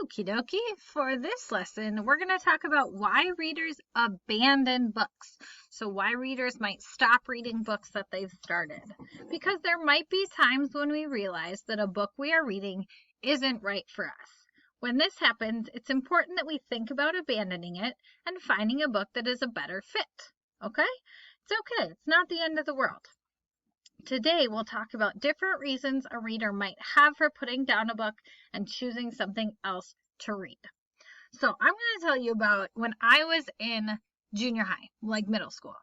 Okie dokie. For this lesson, we're going to talk about why readers abandon books. So, why readers might stop reading books that they've started. Because there might be times when we realize that a book we are reading isn't right for us. When this happens, it's important that we think about abandoning it and finding a book that is a better fit. Okay? It's okay. It's not the end of the world. Today, we'll talk about different reasons a reader might have for putting down a book and choosing something else to read. So I'm going to tell you about when I was in junior high, like middle school.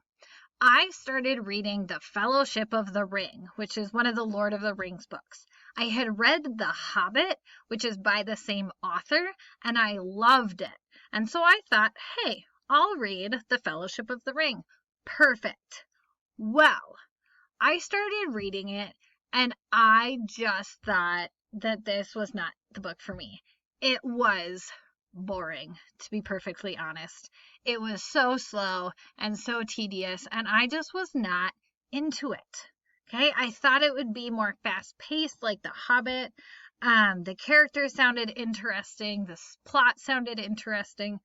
I started reading The Fellowship of the Ring, which is one of the Lord of the Rings books. I had read The Hobbit, which is by the same author, and I loved it. And so I thought, hey, I'll read The Fellowship of the Ring. Perfect. Well, I started reading it and I just thought that this was not the book for me. It was boring, to be perfectly honest. It was so slow and so tedious, and I just was not into it. Okay, I thought it would be more fast-paced like The Hobbit. The characters sounded interesting. The plot sounded interesting.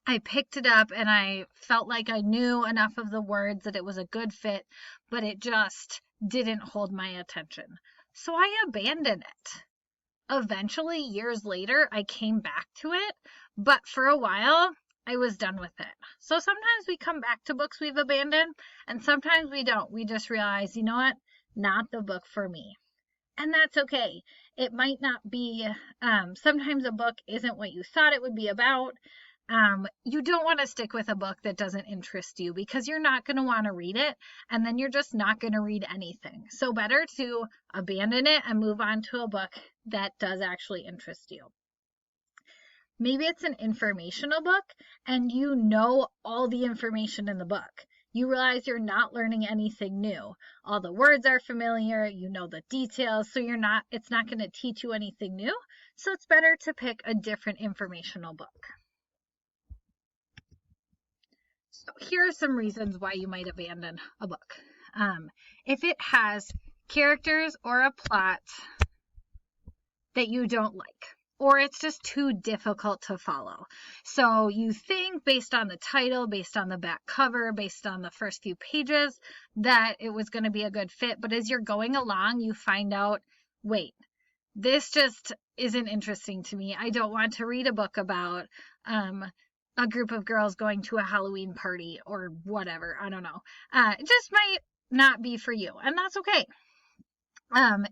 I picked it up and I felt like I knew enough of the words that it was a good fit, but it just didn't hold my attention. So I abandoned it. Eventually, years later, I came back to it, but for a while, I was done with it. So sometimes we come back to books we've abandoned, and sometimes we don't. We just realize, you know what? Not the book for me. And that's okay. It might not be, sometimes a book isn't what you thought it would be about. You don't want to stick with a book that doesn't interest you because you're not going to want to read it and then you're just not going to read anything. So better to abandon it and move on to a book that does actually interest you. Maybe it's an informational book and you know all the information in the book. You realize you're not learning anything new. All the words are familiar, you know the details, so it's not going to teach you anything new. So it's better to pick a different informational book. So here are some reasons why you might abandon a book. If it has characters or a plot that you don't like, or it's just too difficult to follow. So you think based on the title, based on the back cover, based on the first few pages, that it was going to be a good fit. But as you're going along, you find out, wait, this just isn't interesting to me. I don't want to read a book about a group of girls going to a Halloween party or whatever. I don't know. It just might not be for you, and that's okay.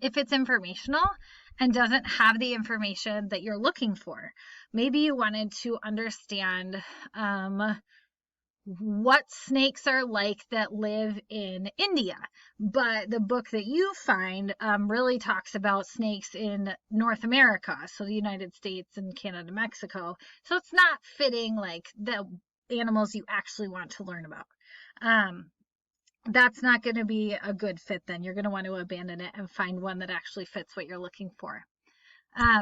If it's informational and doesn't have the information that you're looking for, maybe you wanted to understand what snakes are like that live in India, but the book that you find really talks about snakes in North America, so the United States and Canada, Mexico. So it's not fitting like the animals you actually want to learn about. That's not going to be a good fit then. You're going to want to abandon it and find one that actually fits what you're looking for.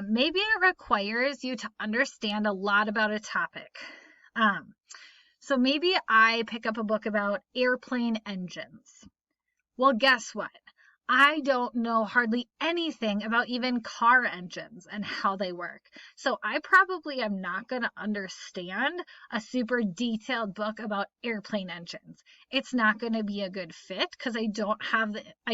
Maybe it requires you to understand a lot about a topic. So maybe I pick up a book about airplane engines. Well, guess what? I don't know hardly anything about even car engines and how they work. So I probably am not going to understand a super detailed book about airplane engines. It's not going to be a good fit because I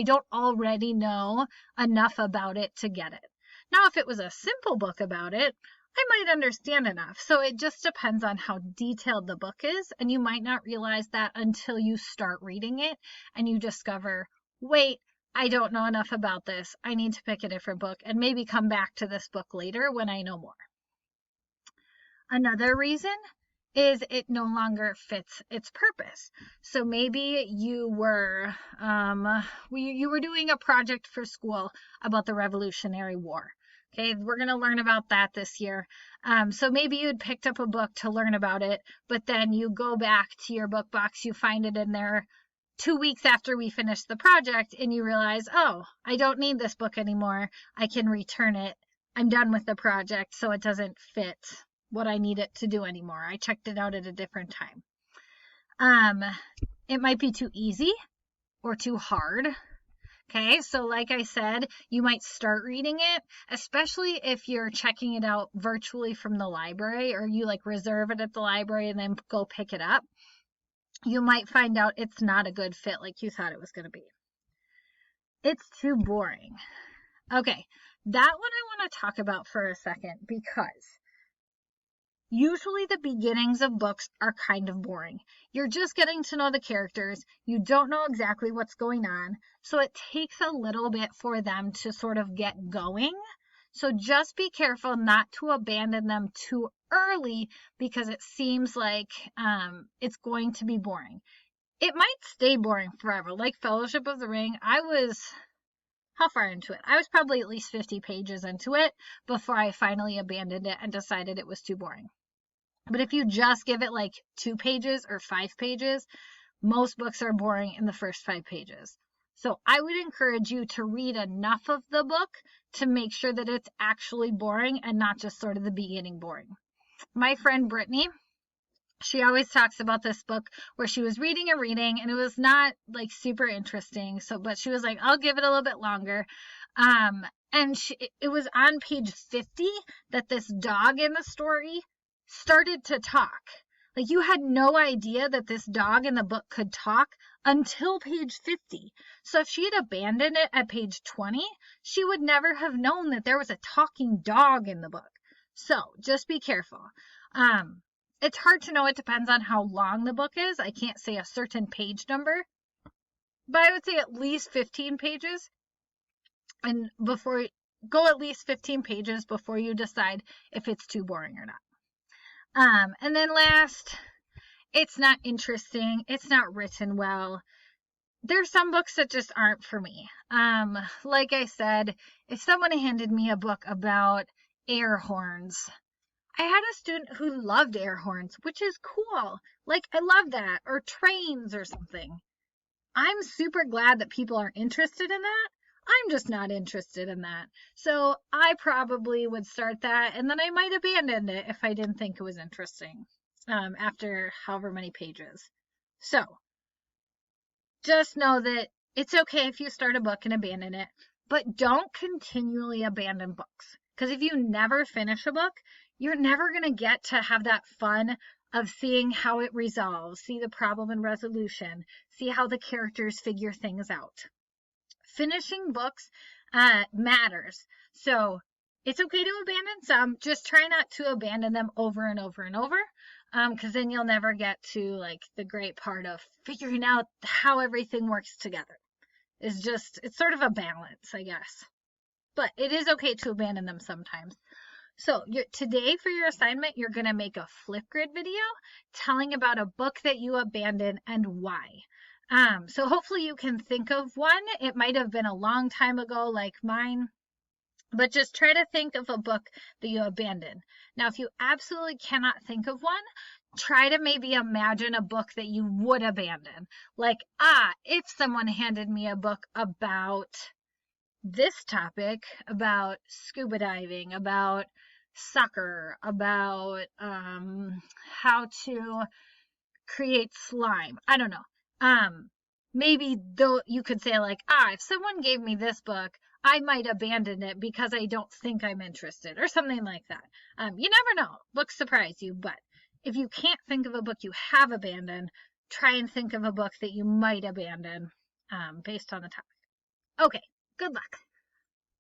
don't already know enough about it to get it. Now, if it was a simple book about it, I might understand enough. So it just depends on how detailed the book is, and you might not realize that until you start reading it and you discover, wait, I don't know enough about this. I need to pick a different book and maybe come back to this book later when I know more. Another reason is it no longer fits its purpose. So maybe you were doing a project for school about the Revolutionary War. Okay, we're going to learn about that this year. So maybe you'd picked up a book to learn about it, but then you go back to your book box, you find it in there 2 weeks after we finish the project, and you realize, oh, I don't need this book anymore. I can return it. I'm done with the project, so it doesn't fit what I need it to do anymore. I checked it out at a different time. It might be too easy or too hard. Okay, so like I said, you might start reading it, especially if you're checking it out virtually from the library, or you like reserve it at the library and then go pick it up. You might find out it's not a good fit like you thought it was going to be. It's too boring. Okay, that one I want to talk about for a second because usually the beginnings of books are kind of boring. You're just getting to know the characters. You don't know exactly what's going on. So it takes a little bit for them to sort of get going. So just be careful not to abandon them too early because it seems like it's going to be boring. It might stay boring forever. Like Fellowship of the Ring, how far into it? I was probably at least 50 pages into it before I finally abandoned it and decided it was too boring. But if you just give it like 2 pages or 5 pages, most books are boring in the first 5 pages. So I would encourage you to read enough of the book to make sure that it's actually boring and not just sort of the beginning boring. My friend Brittany, she always talks about this book where she was reading and it was not like super interesting. But she was like, I'll give it a little bit longer. And it was on page 50 that this dog in the story started to talk. Like you had no idea that this dog in the book could talk until page 50. So if she had abandoned it at page 20, she would never have known that there was a talking dog in the book. So just be careful. It's hard to know. It depends on how long the book is. I can't say a certain page number, but I would say at least 15 pages. And go at least 15 pages before you decide if it's too boring or not. And then last, it's not interesting. It's not written well. There's some books that just aren't for me. Like I said, if someone handed me a book about air horns, I had a student who loved air horns, which is cool. Like, I love that. Or trains or something. I'm super glad that people are interested in that. I'm just not interested in that. So I probably would start that, and then I might abandon it if I didn't think it was interesting after however many pages. So just know that it's okay if you start a book and abandon it, but don't continually abandon books. Because if you never finish a book, you're never going to get to have that fun of seeing how it resolves, see the problem and resolution, see how the characters figure things out. Finishing books matters. So it's okay to abandon some. Just try not to abandon them over and over and over, because then you'll never get to like the great part of figuring out how everything works together. It's sort of a balance, I guess. But it is okay to abandon them sometimes. So today for your assignment, you're going to make a Flipgrid video telling about a book that you abandoned and why. So hopefully you can think of one. It might have been a long time ago like mine, but just try to think of a book that you abandoned. Now, if you absolutely cannot think of one, try to maybe imagine a book that you would abandon. Like, if someone handed me a book about this topic, about scuba diving, about soccer, about how to create slime. I don't know. Maybe though you could say like, if someone gave me this book, I might abandon it because I don't think I'm interested or something like that. You never know. Books surprise you, but if you can't think of a book you have abandoned, try and think of a book that you might abandon based on the topic. Okay, good luck.